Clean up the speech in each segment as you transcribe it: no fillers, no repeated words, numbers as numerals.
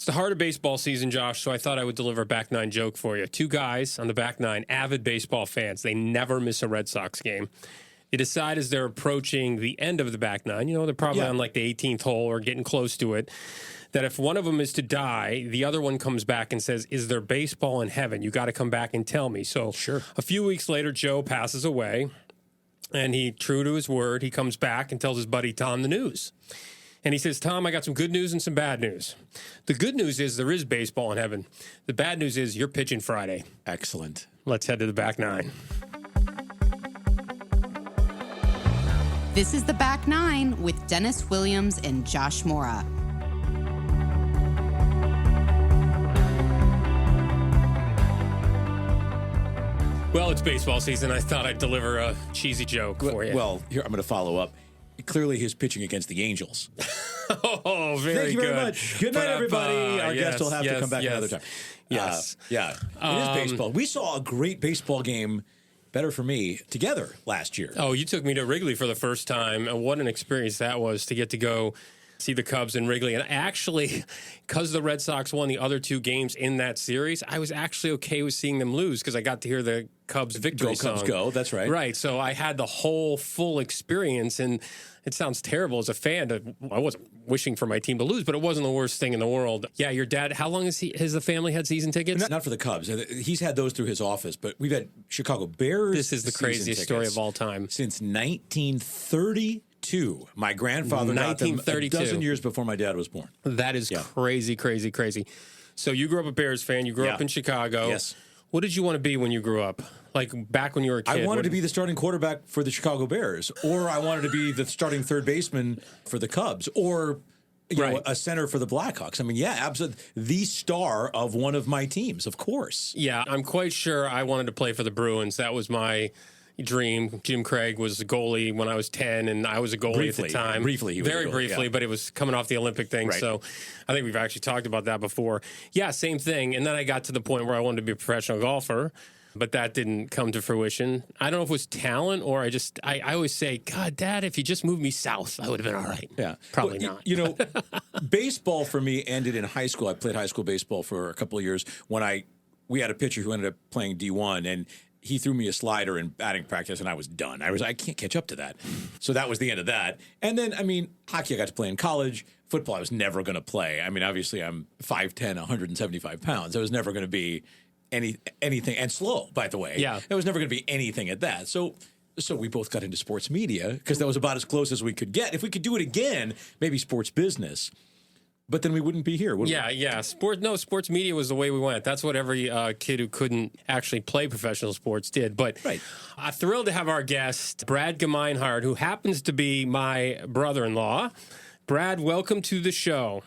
It's the heart of baseball season, Josh, so I thought I would deliver a back nine joke for you. Two guys on the back nine, avid baseball fans. They never miss a Red Sox game. They decide as they're approaching the end of the back nine, they're probably on like the 18th hole or getting close to it, that if one of them is to die, the other one comes back and says, is there baseball in heaven? You got to come back and tell me. So a few weeks later, Joe passes away, and he, true to his word, he comes back and tells his buddy Tom the news. And he says, Tom, I got some good news and some bad news. The good news is there is baseball in heaven. The bad news is you're pitching Friday. Excellent. Let's head to the back nine. This is the Back Nine with Dennis Williams and Josh Mora. Well, it's baseball season. I thought I'd deliver a cheesy joke for you. Well, here, I'm going to follow up. Clearly, he's pitching against the Angels. Oh, very good. Thank you very much. Good night, everybody. Our guest will have to come back another time. Yes. Yeah. It is baseball. We saw a great baseball game, better for me, together last year. Oh, you took me to Wrigley for the first time, and what an experience that was to get to go see the Cubs in Wrigley. And actually, because the Red Sox won the other two games in that series, I was actually okay with seeing them lose because I got to hear the Cubs victory song. Go Cubs go, that's right. Right, so I had the whole full experience, and it sounds terrible as a fan. I wasn't wishing for my team to lose, but it wasn't the worst thing in the world. Yeah, your dad, how long has the family had season tickets? Not for the Cubs. He's had those through his office, but we've had Chicago Bears. This is the craziest story of all time. Since 1932. My grandfather got them a dozen years before my dad was born. That is crazy, crazy, crazy. So you grew up a Bears fan. You grew up in Chicago. Yes. What did you want to be when you grew up? Like back when you were a kid? I wanted to be the starting quarterback for the Chicago Bears, or I wanted to be the starting third baseman for the Cubs, or you know, a center for the Blackhawks. I mean, absolutely. The star of one of my teams, of course. Yeah, I'm quite sure I wanted to play for the Bruins. That was my dream. Jim Craig was a goalie when I was 10, and I was a goalie at the time. Briefly. He was Very briefly, but it was coming off the Olympic thing. Right. So I think we've actually talked about that before. Yeah, same thing. And then I got to the point where I wanted to be a professional golfer, but that didn't come to fruition. I don't know if it was talent or I always say, God, Dad, if you just moved me south, I would have been all right. Yeah. Probably not. You know, baseball for me ended in high school. I played high school baseball for a couple of years when we had a pitcher who ended up playing D1, and he threw me a slider in batting practice, and I was done. I can't catch up to that. So that was the end of that. And then, hockey I got to play in college. Football I was never going to play. Obviously I'm 5'10", 175 pounds. I was never going to be anything, and slow, by the way. Yeah. There was never going to be anything at that. So we both got into sports media because that was about as close as we could get. If we could do it again, maybe sports business. But then we wouldn't be here, would we? Yeah. Sports media was the way we went. That's what every kid who couldn't actually play professional sports did. But I'm thrilled to have our guest, Brad Gemeinhardt, who happens to be my brother-in-law. Brad, welcome to the show.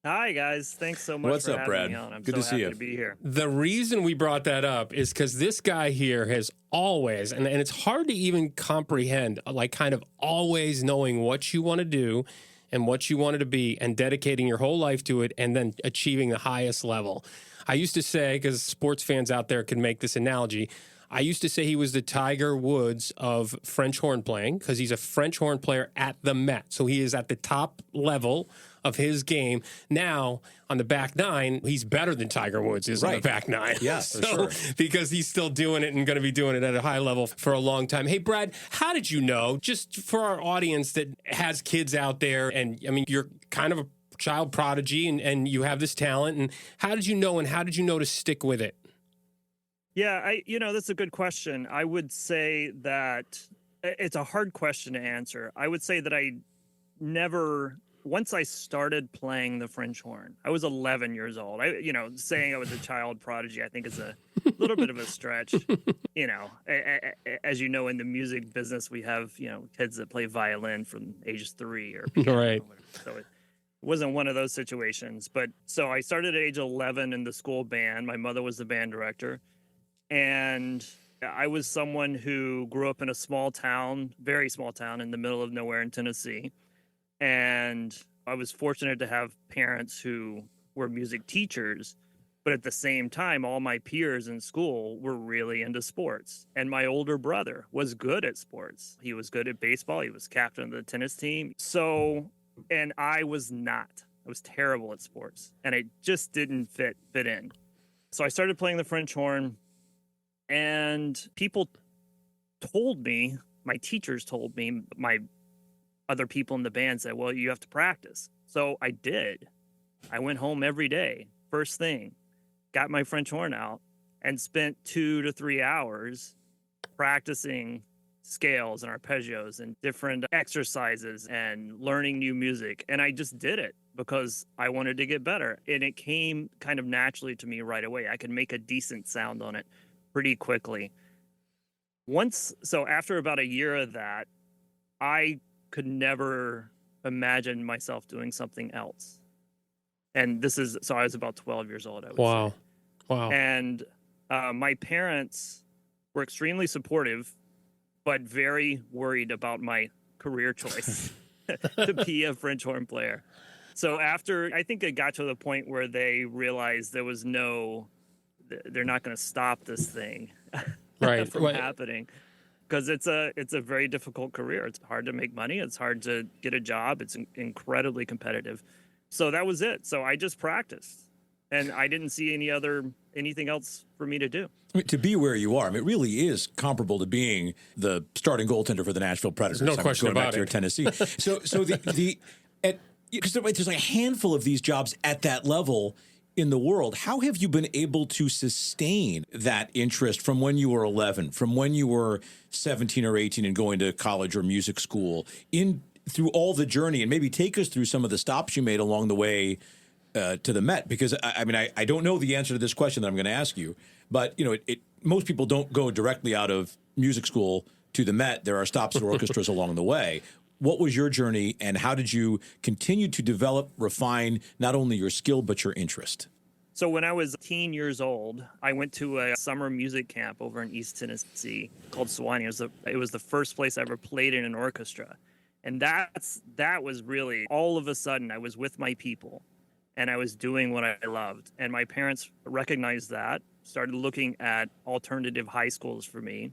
Hi, guys. Thanks so much for having me on. I'm Good so to see happy you. to be here. The reason we brought that up is because this guy here has always, and it's hard to even comprehend, like kind of always knowing what you want to do and what you wanted to be and dedicating your whole life to it and then achieving the highest level. I used to say, because sports fans out there can make this analogy, I used to say he was the Tiger Woods of French horn playing because he's a French horn player at the Met. So he is at the top level of his game. Now, on the back nine, he's better than Tiger Woods is on the back nine. Yeah, for sure. Because he's still doing it and going to be doing it at a high level for a long time. Hey, Brad, how did you know, just for our audience that has kids out there, and you're kind of a child prodigy and you have this talent, and how did you know to stick with it? Yeah, that's a good question. I would say that it's a hard question to answer. I would say that I never... Once I started playing the French horn, I was 11 years old. Saying I was a child prodigy, I think is a little bit of a stretch. As you know, in the music business, we have, kids that play violin from ages 3 or piano. Right. So it wasn't one of those situations. But so I started at age 11 in the school band. My mother was the band director. And I was someone who grew up in a small town, very small town in the middle of nowhere in Tennessee. And I was fortunate to have parents who were music teachers, but at the same time, all my peers in school were really into sports. And my older brother was good at sports. He was good at baseball. He was captain of the tennis team. And I was not. I was terrible at sports, and it just didn't fit in. So I started playing the French horn, and people told me, my teachers told me, my other people in the band said, well, you have to practice. So I did. I went home every day, first thing, got my French horn out, and spent 2 to 3 hours practicing scales and arpeggios and different exercises and learning new music. And I just did it because I wanted to get better. And it came kind of naturally to me right away. I could make a decent sound on it pretty quickly. So after about a year of that, I could never imagine myself doing something else. And so I was about 12 years old, I would say. Wow. And my parents were extremely supportive, but very worried about my career choice to be a French horn player. So I think it got to the point where they realized they're not going to stop this thing from happening, because it's a very difficult career. It's hard to make money. It's hard to get a job. It's incredibly competitive. So that was it. So I just practiced, and I didn't see anything else for me to do. I mean, to be where you are, I mean, it really is comparable to being the starting goaltender for the Nashville Predators. No question going about back to your Tennessee. So because there's like a handful of these jobs at that level in the world. How have you been able to sustain that interest from when you were 11, from when you were 17 or 18 and going to college or music school, through all the journey, and maybe take us through some of the stops you made along the way to the Met? Because I don't know the answer to this question that I'm going to ask you, but most people don't go directly out of music school to the Met. There are stops at orchestras along the way. What was your journey, and how did you continue to develop, refine not only your skill but your interest? So when I was 18 years old, I went to a summer music camp over in East Tennessee called Sewanee. It was the first place I ever played in an orchestra. And that was really, all of a sudden, I was with my people, and I was doing what I loved. And my parents recognized that, started looking at alternative high schools for me.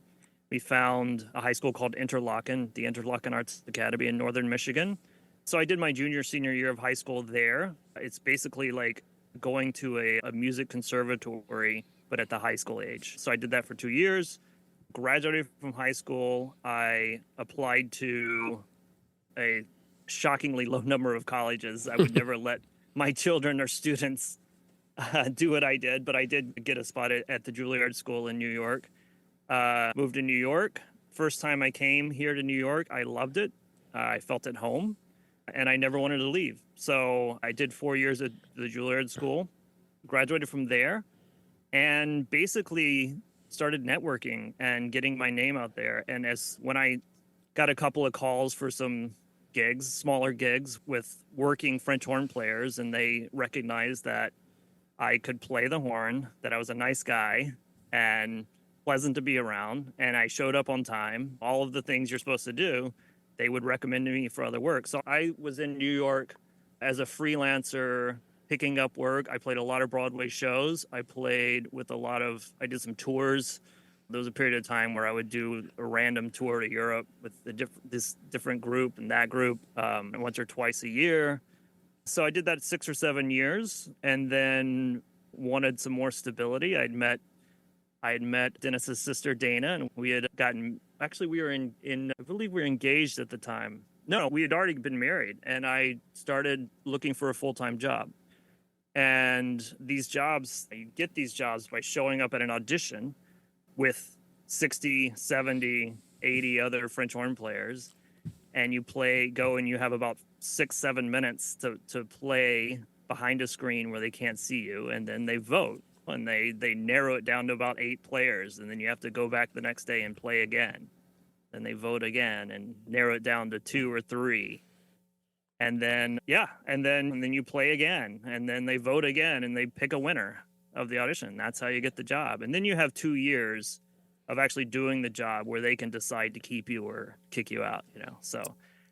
We found a high school called Interlochen, the Interlochen Arts Academy in northern Michigan. So I did my senior year of high school there. It's basically like going to a music conservatory, but at the high school age. So I did that for 2 years. Graduated from high school. I applied to a shockingly low number of colleges. I would never let my children or students do what I did, but I did get a spot at the Juilliard School in New York. Moved to New York. First time I came here to New York, I loved it. I felt at home, and I never wanted to leave. So I did 4 years at the Juilliard School, graduated from there, and basically started networking and getting my name out there. And when I got a couple of calls for some gigs, smaller gigs with working French horn players, and they recognized that I could play the horn, that I was a nice guy, and pleasant to be around, and I showed up on time, all of the things you're supposed to do, they would recommend me for other work. So I was in New York as a freelancer, picking up work. I played a lot of Broadway shows. I did some tours. There was a period of time where I would do a random tour to Europe with this different group and that group, once or twice a year. So I did that 6 or 7 years, and then wanted some more stability. I had met Dennis's sister, Dana, and we had we were I believe we were engaged at the time. No, we had already been married, and I started looking for a full-time job. And you get these jobs by showing up at an audition with 60, 70, 80 other French horn players, and you have about 6-7 minutes to play behind a screen where they can't see you, and then they vote. And they narrow it down to about 8 players, and then you have to go back the next day and play again. And they vote again and narrow it down to 2 or 3. And then you play again, and then they vote again, and they pick a winner of the audition. That's how you get the job. And then you have 2 years of actually doing the job where they can decide to keep you or kick you out, So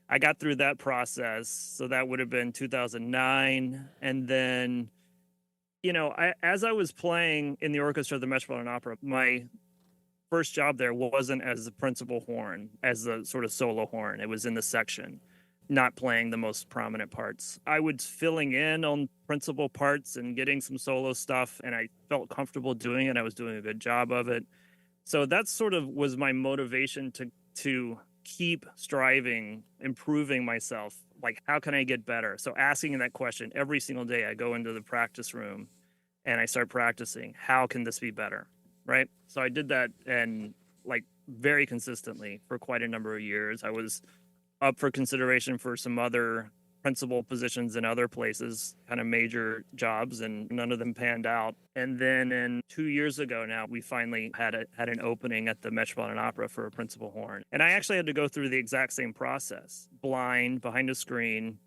I got through that process. So that would have been 2009. And then as I was playing in the orchestra of the Metropolitan Opera, my first job there wasn't as the principal horn, as the sort of solo horn. It was in the section. not playing the most prominent parts. I was filling in on principal parts and getting some solo stuff, and I felt comfortable doing it. I was doing a good job of it. So that sort of was my motivation to keep striving, improving myself. Like, how can I get better? So asking that question every single day, I go into the practice room and I start practicing. How can this be better? Right? So I did that, and like very consistently for quite a number of years. I was up for consideration for some other principal positions in other places, kind of major jobs, and none of them panned out. And then 2 years ago now, we finally had an opening at the Metropolitan Opera for a principal horn. And I actually had to go through the exact same process: blind, behind a screen,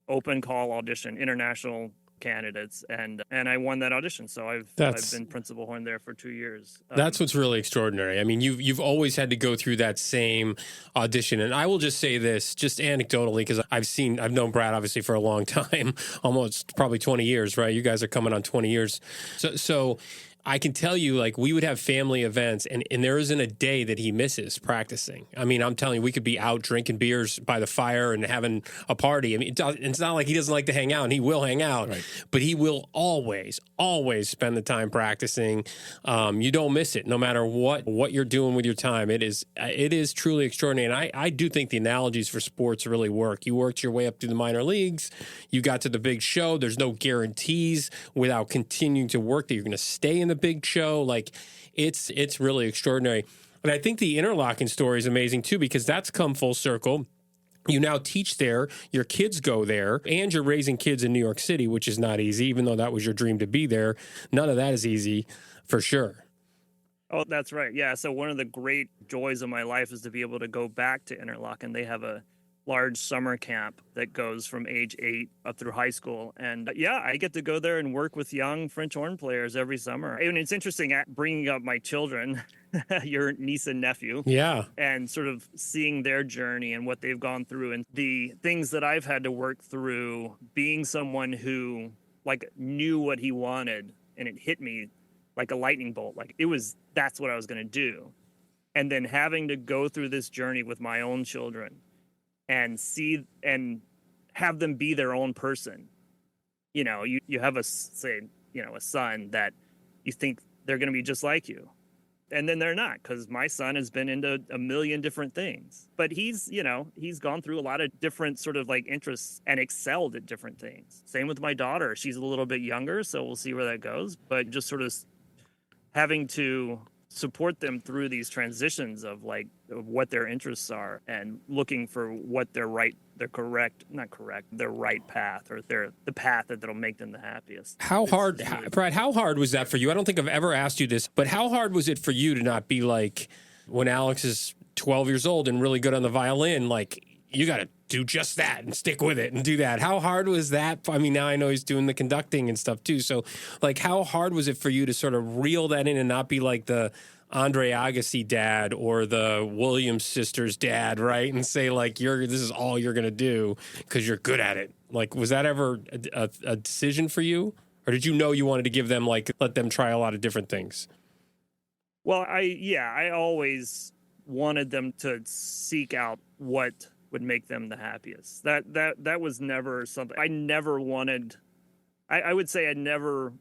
open call audition, international candidates, and I won that audition. So I've been principal horn there for 2 years. That's what's really extraordinary. I mean, you've always had to go through that same audition. And I will just say this, just anecdotally, because I've known Brad obviously for a long time, almost probably 20 years, right? You guys are coming on 20 years. So I can tell you, like, we would have family events, and there isn't a day that he misses practicing. I mean, I'm telling you, we could be out drinking beers by the fire and having a party. I mean, it's not like he doesn't like to hang out, and he will hang out, right, but he will always spend the time practicing. You don't miss it, no matter what you're doing with your time. It is truly extraordinary, and I do think the analogies for sports really work. You worked your way up through the minor leagues. You got to the big show. There's no guarantees without continuing to work that you're going to stay in the big show. Like, it's really extraordinary. And I think the interlocking story is amazing too, because that's come full circle. You now teach there, your kids go there, and you're raising kids in New York City, which is not easy, even though that was your dream to be there. None of that is easy, for sure. Oh, that's right. Yeah. So one of the great joys of my life is to be able to go back to Interlochen. They have a large summer camp that goes from age 8 up through high school. And yeah, I get to go there and work with young French horn players every summer. And it's interesting bringing up my children, your niece and nephew. Yeah. And sort of seeing their journey and what they've gone through and the things that I've had to work through, being someone who like knew what he wanted, and it hit me like a lightning bolt. Like that's what I was going to do. And then having to go through this journey with my own children and see and have them be their own person. You know, you have a son that you think they're going to be just like you. And then they're not, because my son has been into a million different things. But he's gone through a lot of different sort of like interests and excelled at different things. Same with my daughter. She's a little bit younger, so we'll see where that goes. But just sort of having to support them through these transitions of what their interests are and looking for what their right path, or the path that'll make them the happiest. Brad, how hard was that for you? I don't think I've ever asked you this, but how hard was it for you to not be like, when Alex is 12 years old and really good on the violin, like, you got to do just that and stick with it and do that? How hard was that? I mean, now I know he's doing the conducting and stuff too. So, like, how hard was it for you to sort of reel that in and not be like the Andre Agassi dad or the Williams sisters dad, right? And say, like, this is all you're going to do because you're good at it. Like, was that ever a decision for you? Or did you know you wanted to give them, like, let them try a lot of different things? Well, I always wanted them to seek out what would make them the happiest. That was never something I never wanted. I would say I never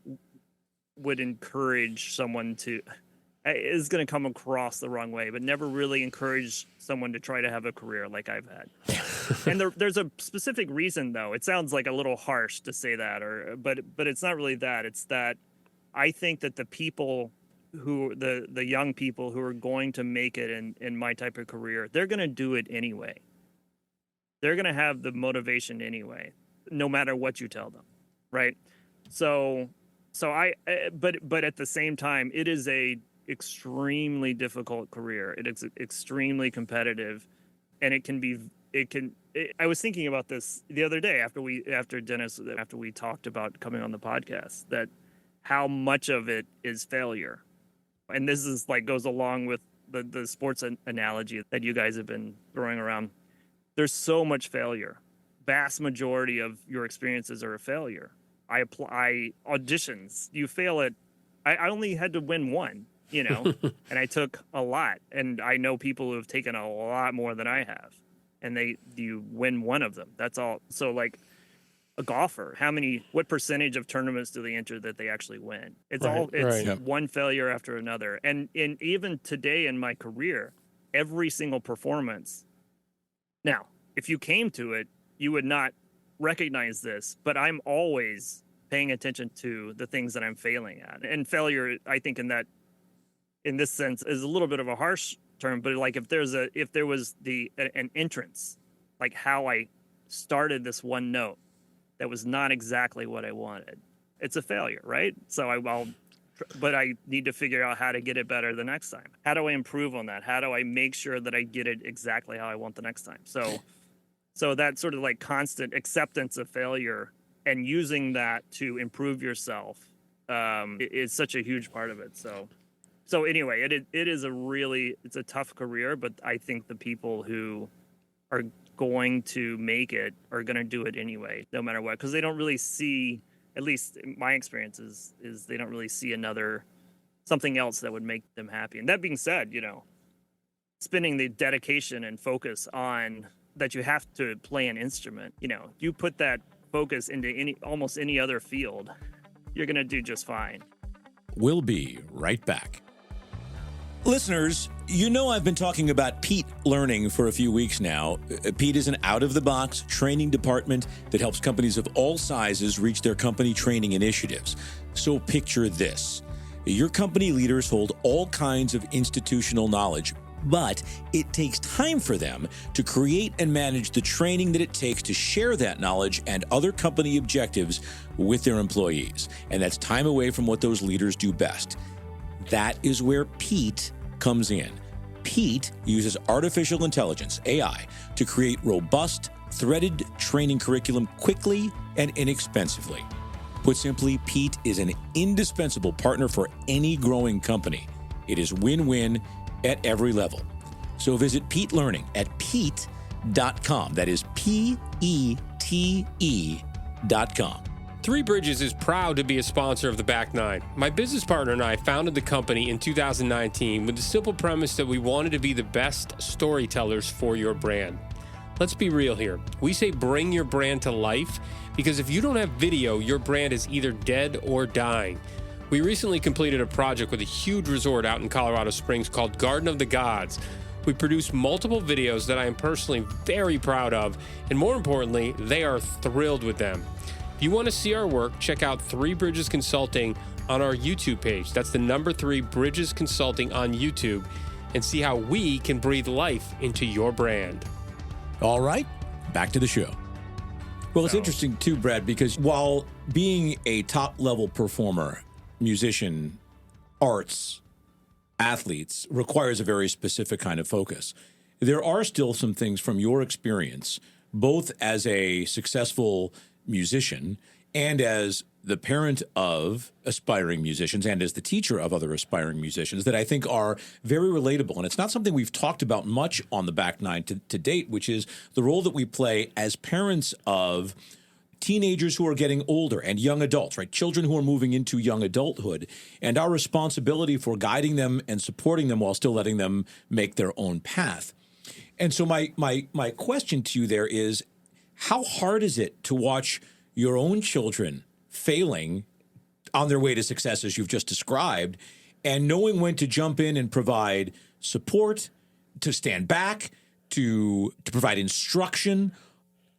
would encourage someone to, it's going to come across the wrong way, but never really encourage someone to try to have a career like I've had. And there's a specific reason, though. It sounds like a little harsh to say that, but it's not really that. It's that I think that the people the young people who are going to make it in my type of career, they're going to do it anyway. They're going to have the motivation anyway, no matter what you tell them, right? So but at the same time, it is a extremely difficult career. It is extremely competitive, and I was thinking about this the other day after we talked about coming on the podcast, that how much of it is failure. And this is goes along with the sports analogy that you guys have been throwing around. There's so much failure. Vast majority of your experiences are a failure. I apply auditions. You fail it. I only had to win one, and I took a lot. And I know people who have taken a lot more than I have. and you win one of them. That's all. So like a golfer, what percentage of tournaments do they enter that they actually win? It's Right. one failure after another. And even today in my career, every single performance. Now, if you came to it, you would not recognize this, but I'm always paying attention to the things that I'm failing at. And failure, I think in this sense, is a little bit of a harsh term, but like if there was an entrance, like how I started this one note that was not exactly what I wanted, it's a failure, right? So but I need to figure out how to get it better the next time. How do I improve on that? How do I make sure that I get it exactly how I want the next time? So that sort of like constant acceptance of failure and using that to improve yourself is such a huge part of it. So anyway, it's a tough career, but I think the people who are going to make it are going to do it anyway, no matter what, because they don't really see, at least my experience is they don't really see something else that would make them happy. And that being said, spending the dedication and focus on that you have to play an instrument, you put that focus into almost any other field, you're going to do just fine. We'll be right back. Listeners, I've been talking about Pete Learning for a few weeks now. Pete is an out-of-the-box training department that helps companies of all sizes reach their company training initiatives. So picture this. Your company leaders hold all kinds of institutional knowledge, but it takes time for them to create and manage the training that it takes to share that knowledge and other company objectives with their employees. And that's time away from what those leaders do best. That is where Pete comes in. Pete uses artificial intelligence, AI, to create robust, threaded training curriculum quickly and inexpensively. Put simply, Pete is an indispensable partner for any growing company. It is win-win at every level. So visit Pete Learning at pete.com. That is PETE.com. Three Bridges is proud to be a sponsor of the Back Nine. My business partner and I founded the company in 2019 with the simple premise that we wanted to be the best storytellers for your brand. Let's be real here. We say bring your brand to life because if you don't have video, your brand is either dead or dying. We recently completed a project with a huge resort out in Colorado Springs called Garden of the Gods. We produced multiple videos that I am personally very proud of, and more importantly, they are thrilled with them. If you want to see our work, check out Three Bridges Consulting on our YouTube page. That's the number 3 Bridges Consulting on YouTube, and see how we can breathe life into your brand. All right, back to the show. Well, it's interesting too, Brad, because while being a top-level performer, musician, arts, athletes requires a very specific kind of focus, there are still some things from your experience, both as a successful musician and as the parent of aspiring musicians and as the teacher of other aspiring musicians, that I think are very relatable. And it's not something we've talked about much on the Back Nine to date, which is the role that we play as parents of teenagers who are getting older and young adults, right? Children who are moving into young adulthood, and our responsibility for guiding them and supporting them while still letting them make their own path. And so my question to you there is, how hard is it to watch your own children failing on their way to success, as you've just described, and knowing when to jump in and provide support, to stand back, to provide instruction?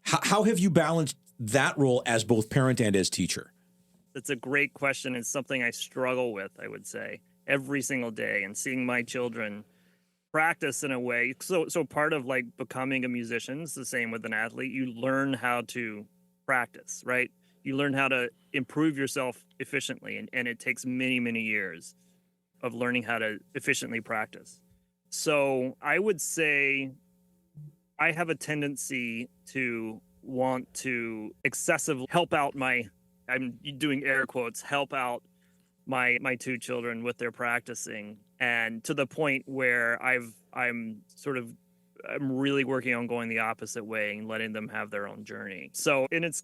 How have you balanced that role as both parent and as teacher? That's a great question. It's something I struggle with, I would say, every single day, and seeing my children practice in a way. So part of like becoming a musician is the same with an athlete. You learn how to practice, right? You learn how to improve yourself efficiently. And it takes many, many years of learning how to efficiently practice. So I would say I have a tendency to want to excessively help out I'm doing air quotes, help out my 2 children with their practicing, and to the point where I'm really working on going the opposite way and letting them have their own journey. So, and it's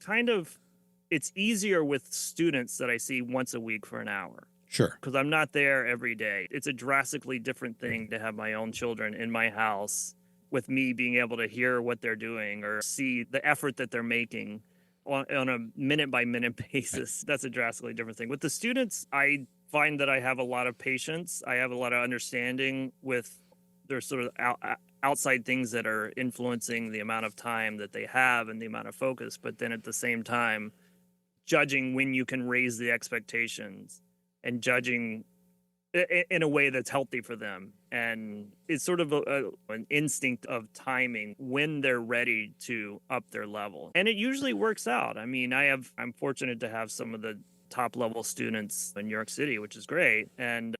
easier with students that I see once a week for an hour. Sure. Because I'm not there every day. It's a drastically different thing to have my own children in my house with me being able to hear what they're doing or see the effort that they're making on a minute by minute basis. That's a drastically different thing. With the students, I find that I have a lot of patience. I have a lot of understanding with their sort of outside things that are influencing the amount of time that they have and the amount of focus. But then at the same time, judging when you can raise the expectations and judging in a way that's healthy for them. And it's sort of an instinct of timing when they're ready to up their level. And it usually works out. I mean, I'm fortunate to have some of the top level students in New York City, which is great.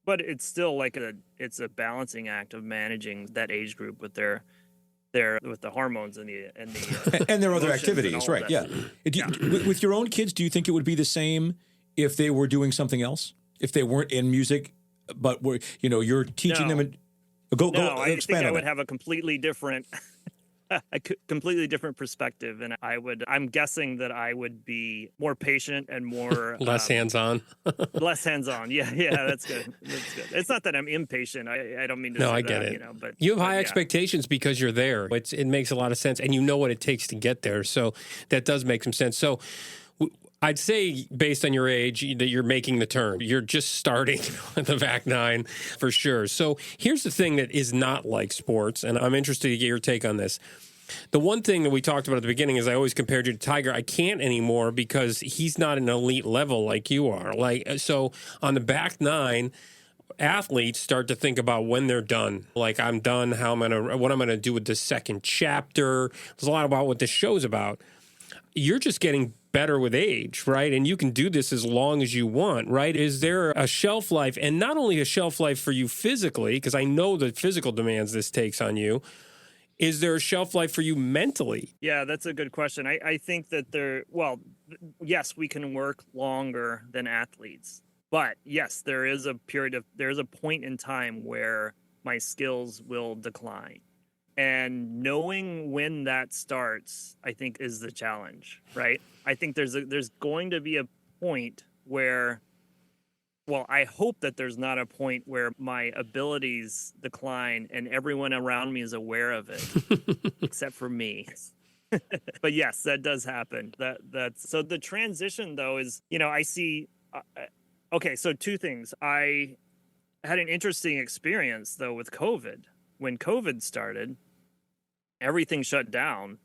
But it's still like it's a balancing act of managing that age group with their with the hormones and the and their other activities, right? Yeah. With your own kids, do you think it would be the same if they were doing something else? If they weren't in music, but were you're teaching them? I think I would have a completely different, perspective, and I'm guessing that I would be more patient and more less hands-on. Less hands-on. Yeah, that's good. That's good. It's not that I'm impatient. I don't mean to. No, say I get that, it. But you have high expectations because you're there. It makes a lot of sense, and you know what it takes to get there. So that does make some sense. So I'd say, based on your age, that you're making the turn. You're just starting at the back nine for sure. So here's the thing that is not like sports, and I'm interested to get your take on this. The one thing that we talked about at the beginning is I always compared you to Tiger. I can't anymore because he's not an elite level like you are. So on the back nine, athletes start to think about when they're done. Like, I'm done. What I'm gonna do with the second chapter. There's a lot about what this show's about. You're just getting better with age, right? And you can do this as long as you want, right? Is there a shelf life, and not only a shelf life for you physically, because I know the physical demands this takes on you, is there a shelf life for you mentally? Yeah, that's a good question. I think that yes, we can work longer than athletes, but yes, there's a point in time where my skills will decline. And knowing when that starts, I think, is the challenge, right? I think there's going to be a point where, I hope that there's not a point where my abilities decline and everyone around me is aware of it, except for me. But yes, that does happen. So the transition, though, is, I see. Okay, so two things. I had an interesting experience, though, with COVID. When COVID started, everything shut down.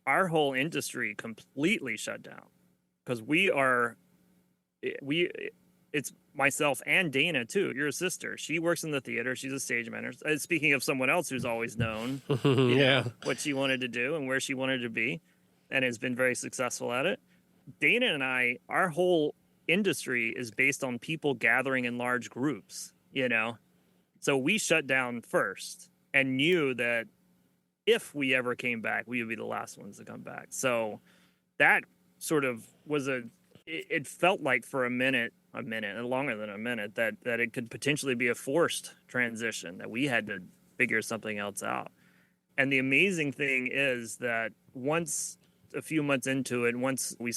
Our whole industry completely shut down because it's myself and Dana too. Your sister. She works in the theater. She's a stage manager. Speaking of someone else who's always known what she wanted to do and where she wanted to be and has been very successful at it. Dana and I, our whole industry is based on people gathering in large groups, So we shut down first and knew that if we ever came back, we would be the last ones to come back. So that sort of was it felt like for a minute, and longer than a minute, that it could potentially be a forced transition, that we had to figure something else out. And the amazing thing is that once a few months into it, once we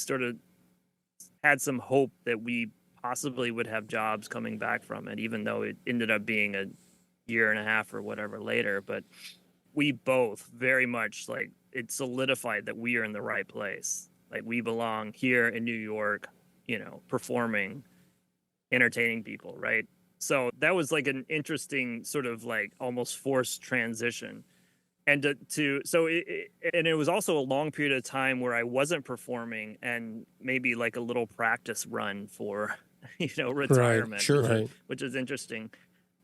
had some hope that we possibly would have jobs coming back from it, even though it ended up being a year and a half or whatever later, but we both very much it solidified that we are in the right place. Like, we belong here in New York, performing, entertaining people, right? So that was an interesting sort of almost forced transition. And it was also a long period of time where I wasn't performing and maybe a little practice run for, retirement, right, sure, which is interesting.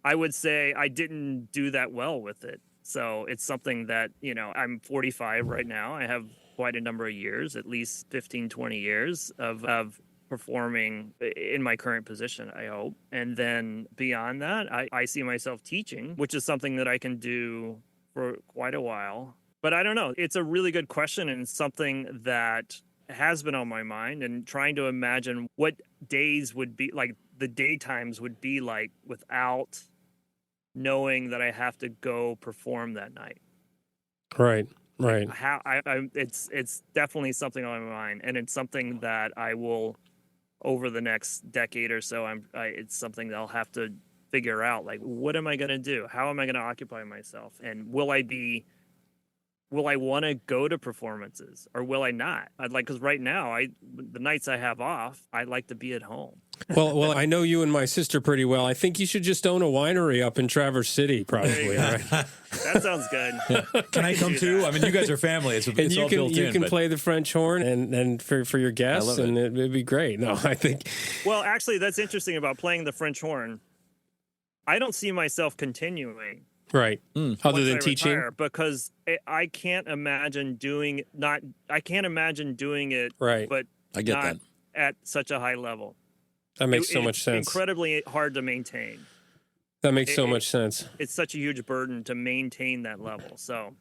I would say I didn't do that well with it. So it's something that, I'm 45 right now. I have quite a number of years, at least 15, 20 years of performing in my current position, I hope. And then beyond that, I see myself teaching, which is something that I can do for quite a while. But I don't know. It's a really good question and something that has been on my mind, and trying to imagine what days would be the daytimes would be without knowing that I have to go perform that night. Right. It's definitely something on my mind, and it's something that I will, over the next decade or so, it's something that I'll have to figure out. What am I going to do? How am I going to occupy myself? And will I be will I want to go to performances or will I not? Because right now, the nights I have off, I like to be at home. Well, I know you and my sister pretty well. I think you should just own a winery up in Traverse City, probably. Right? That sounds good. Can I come too? I mean, you guys are family. It's all built in. You can play the French horn and for your guests, and it'd be great. No, I think. Well, actually, that's interesting about playing the French horn. I don't see myself continuing. Right. Other than teaching, retire, because I can't imagine doing it. Right. But I get not that at such a high level. That makes so much sense. Incredibly hard to maintain. That makes so much sense. It's such a huge burden to maintain that level. So,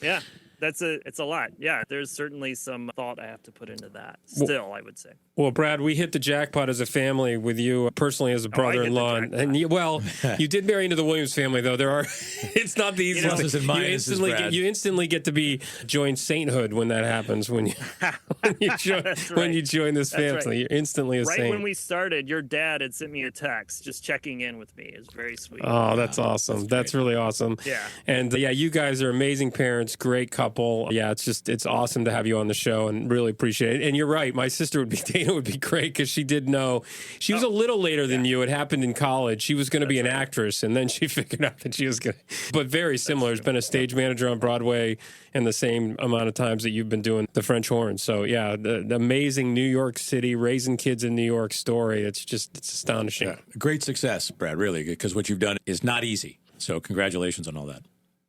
yeah, it's a lot. Yeah, there's certainly some thought I have to put into that. Still, I would say. Well, Brad, we hit the jackpot as a family with you personally as a brother-in-law, and you did marry into the Williams family, though. It's not the easiest. Pluses and minuses, you instantly get to join sainthood when that happens. When you join this family, you're instantly a saint. Right when we started, your dad had sent me a text just checking in with me. It was very sweet. Oh, that's awesome. That's really awesome. Yeah, and you guys are amazing parents, great couple. Yeah, it's awesome to have you on the show, and really appreciate it. And you're right, my sister would be. It would be great because she did know she was a little later than you. It happened in college. She was going to be an actress, and then she figured out that she was going to. But very similar. Has been a stage manager on Broadway in the same amount of times that you've been doing the French horn. So yeah, the amazing New York City raising kids in New York story. It's astonishing. Yeah. Great success, Brad. Really, because what you've done is not easy. So congratulations on all that.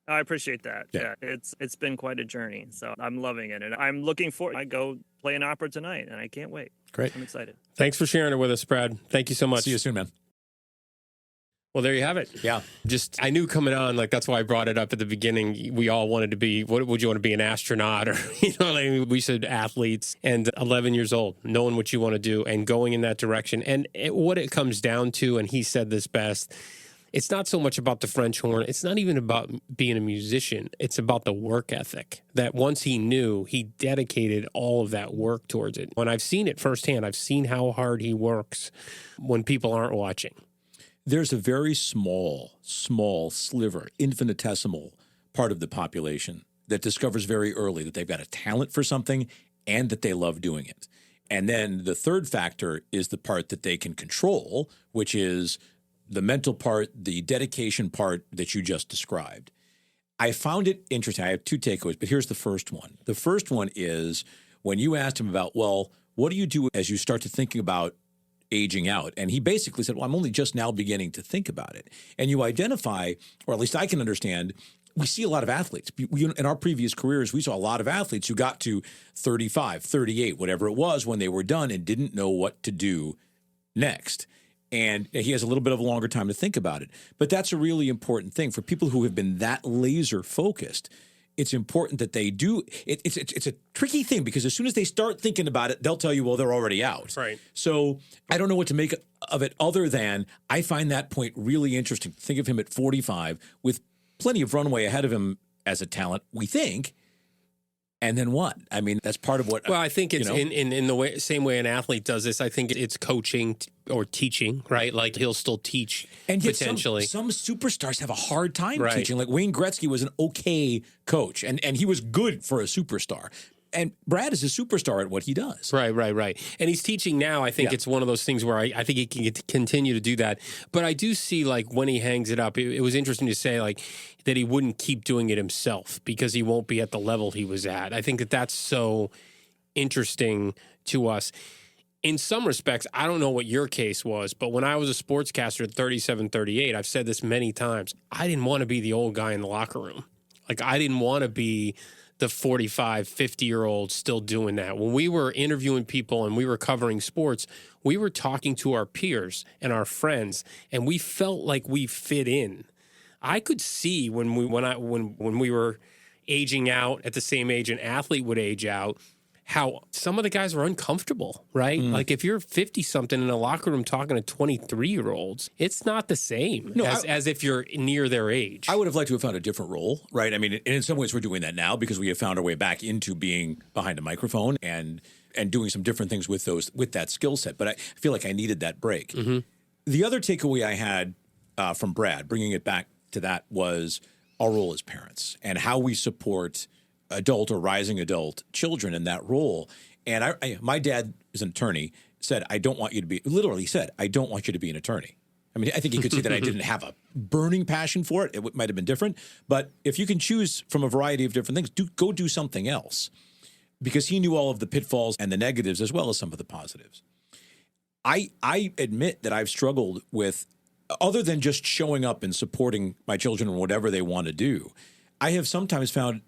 I appreciate that. Yeah, it's been quite a journey. So I'm loving it, and I'm looking forward. I go play an opera tonight, and I can't wait. Great. I'm excited. Thanks for sharing it with us, Brad. Thank you so much. See you soon, man. Well, there you have it. Yeah. I knew coming on, that's why I brought it up at the beginning. We all wanted to be, what would you want to be, an astronaut? Or, we said athletes, and 11 years old, knowing what you want to do and going in that direction. And what it comes down to, and he said this best, it's not so much about the French horn. It's not even about being a musician. It's about the work ethic that once he knew, he dedicated all of that work towards it. When I've seen it firsthand, I've seen how hard he works when people aren't watching. There's a very small sliver, infinitesimal part of the population that discovers very early that they've got a talent for something and that they love doing it. And then the third factor is the part that they can control, which is the mental part, the dedication part that you just described. I found it interesting. I have two takeaways, but here's the first one. The first one is when you asked him about, well, what do you do as you start to thinking about aging out? And he basically said, well, I'm only just now beginning to think about it. And you identify, or at least I can understand, we see a lot of athletes. In our previous careers, we saw a lot of athletes who got to 35, 38, whatever it was when they were done and didn't know what to do next. And he has a little bit of a longer time to think about it. But that's a really important thing. For people who have been that laser focused, it's important that they do. It's a tricky thing because as soon as they start thinking about it, they'll tell you, well, they're already out. Right. So I don't know what to make of it other than I find that point really interesting. Think of him at 45 with plenty of runway ahead of him as a talent, we think. And then what? I mean, that's part of what. Well, I think it's in the same way an athlete does this. I think it's coaching or teaching, right? Like he'll still teach and yet potentially. Some superstars have a hard time teaching. Like Wayne Gretzky was an okay coach, and he was good for a superstar. And Brad is a superstar at what he does. Right. And he's teaching now. I think it's one of those things where I think he can continue to do that. But I do see, when he hangs it up, it was interesting to say, that he wouldn't keep doing it himself because he won't be at the level he was at. I think that's so interesting to us. In some respects, I don't know what your case was, but when I was a sportscaster at 37, 38, I've said this many times, I didn't want to be the old guy in the locker room. I didn't want to be the 45, 50-year-old still doing that. When we were interviewing people and we were covering sports, we were talking to our peers and our friends, and we felt like we fit in. I could see when we were aging out at the same age an athlete would age out, how some of the guys were uncomfortable, right? If you're 50-something in a locker room talking to 23-year-olds, it's not the same as if you're near their age. I would have liked to have found a different role, right? I mean, and in some ways we're doing that now because we have found our way back into being behind a microphone and doing some different things with that skill set. But I feel like I needed that break. Mm-hmm. The other takeaway I had from Brad, bringing it back to that, was our role as parents and how we support adult or rising adult children in that role. And my dad is an attorney, said, I don't want you to be an attorney. I mean, I think he could see that I didn't have a burning passion for it. It might have been different. But if you can choose from a variety of different things, go do something else. Because he knew all of the pitfalls and the negatives as well as some of the positives. I admit that I've struggled with, other than just showing up and supporting my children in whatever they want to do, I have sometimes found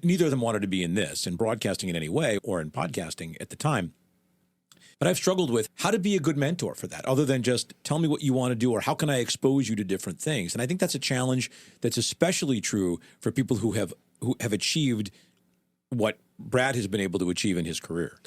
neither of them wanted to be in broadcasting in any way or in podcasting at the time. But I've struggled with how to be a good mentor for that, other than just tell me what you want to do or how can I expose you to different things. And I think that's a challenge that's especially true for people who have achieved what Brad has been able to achieve in his career.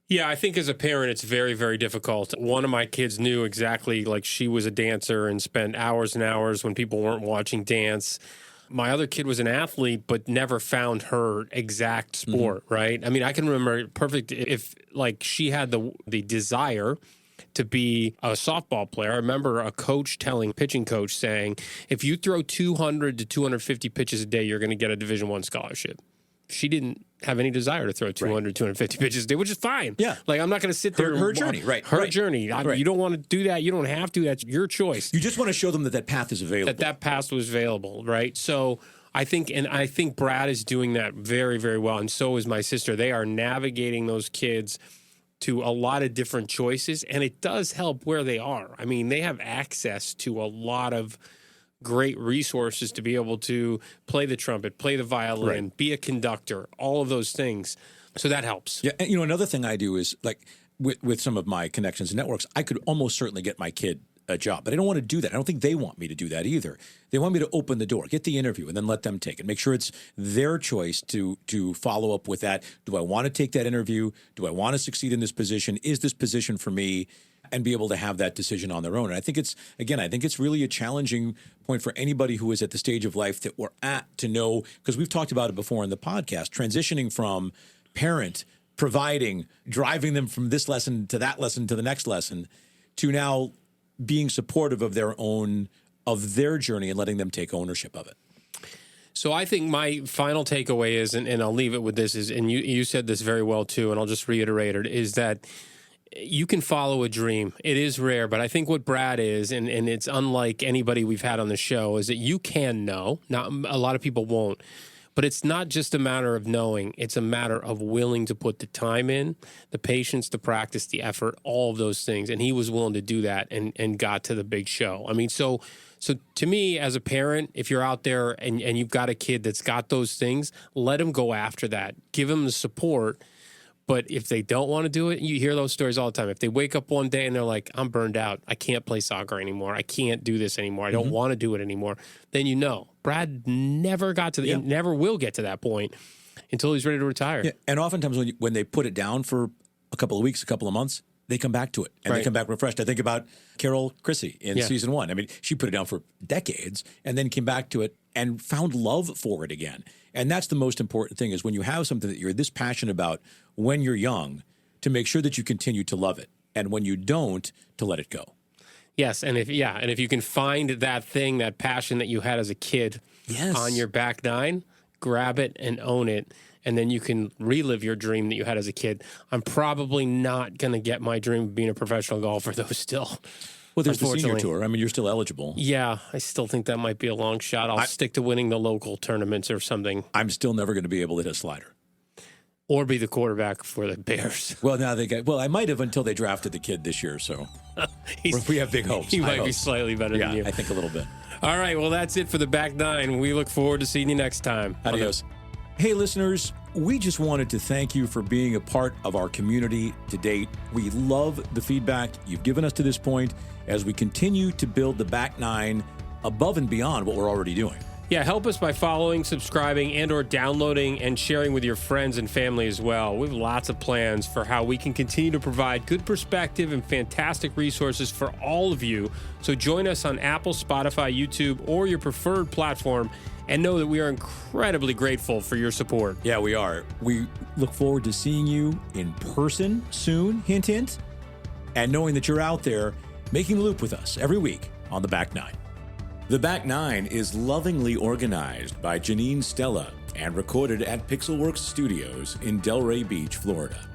Yeah, I think as a parent, it's very, very difficult. One of my kids knew exactly, like, she was a dancer and spent hours and hours when people weren't watching dance. My other kid was an athlete, but never found her exact sport, right? I mean, I can remember perfect if, like, she had the desire to be a softball player. I remember a pitching coach saying, if you throw 200 to 250 pitches a day, you're going to get a Division I scholarship. She didn't have any desire to throw 200, 250 pitches a day, which is fine. Yeah. Like, I'm not going to sit there. Her journey, right. Her journey. You don't want to do that. You don't have to. That's your choice. You just want to show them that path is available. That path was available, right? So I think Brad is doing that very, very well, and so is my sister. They are navigating those kids to a lot of different choices, and it does help where they are. I mean, they have access to a lot of great resources to be able to play the trumpet, play the violin, be a conductor, all of those things. So that helps. Yeah, and another thing I do is, like, with some of my connections and networks, I could almost certainly get my kid a job, but I don't want to do that. I don't think they want me to do that either. They want me to open the door, get the interview, and then let them take it. Make sure it's their choice to follow up with that. Do I want to take that interview? Do I want to succeed in this position? Is this position for me? And be able to have that decision on their own. And I think it's really a challenging point for anybody who is at the stage of life that we're at to know, because we've talked about it before in the podcast, transitioning from parent, providing, driving them from this lesson to that lesson to the next lesson, to now being supportive of their journey and letting them take ownership of it. So I think my final takeaway is, and I'll leave it with this, is, and you said this very well too, and I'll just reiterate it, is that you can follow a dream. It is rare, but I think what Brad is, and it's unlike anybody we've had on the show, is that you can know. Not a lot of people won't. But it's not just a matter of knowing. It's a matter of willing to put the time in, the patience, the practice, the effort, all of those things. And he was willing to do that and got to the big show. I mean, so to me, as a parent, if you're out there and you've got a kid that's got those things, let him go after that. Give him the support. But if they don't want to do it, you hear those stories all the time. If they wake up one day and they're like, I'm burned out, I can't play soccer anymore, I can't do this anymore, I don't want to do it anymore, then Brad never got to never will get to that point until he's ready to retire. Yeah. And oftentimes when they put it down for a couple of weeks, a couple of months, they come back to it, and they come back refreshed. I think about Carol Chrissy in season 1. I mean, she put it down for decades and then came back to it and found love for it again. And that's the most important thing, is when you have something that you're this passionate about when you're young, to make sure that you continue to love it. And when you don't, to let it go. Yes, and if you can find that thing, that passion that you had as a kid on your back nine, grab it and own it. And then you can relive your dream that you had as a kid. I'm probably not going to get my dream of being a professional golfer, though, still. Well, there's the senior tour. I mean, you're still eligible. Yeah, I still think that might be a long shot. I'll stick to winning the local tournaments or something. I'm still never going to be able to hit a slider. Or be the quarterback for the Bears. Well, now I might have until they drafted the kid this year, so we have big hopes. He might be slightly better than you. I think a little bit. All right, well, that's it for the Back Nine. We look forward to seeing you next time. Adios. Hey, listeners, we just wanted to thank you for being a part of our community to date. We love the feedback you've given us to this point as we continue to build the Back Nine above and beyond what we're already doing. Yeah, help us by following, subscribing, and or downloading and sharing with your friends and family as well. We have lots of plans for how we can continue to provide good perspective and fantastic resources for all of you. So join us on Apple, Spotify, YouTube, or your preferred platform, and know that we are incredibly grateful for your support. Yeah, we are. We look forward to seeing you in person soon, hint, hint, and knowing that you're out there making the loop with us every week on The Back Nine. The Back Nine is lovingly organized by Janine Stella and recorded at Pixelworks Studios in Delray Beach, Florida.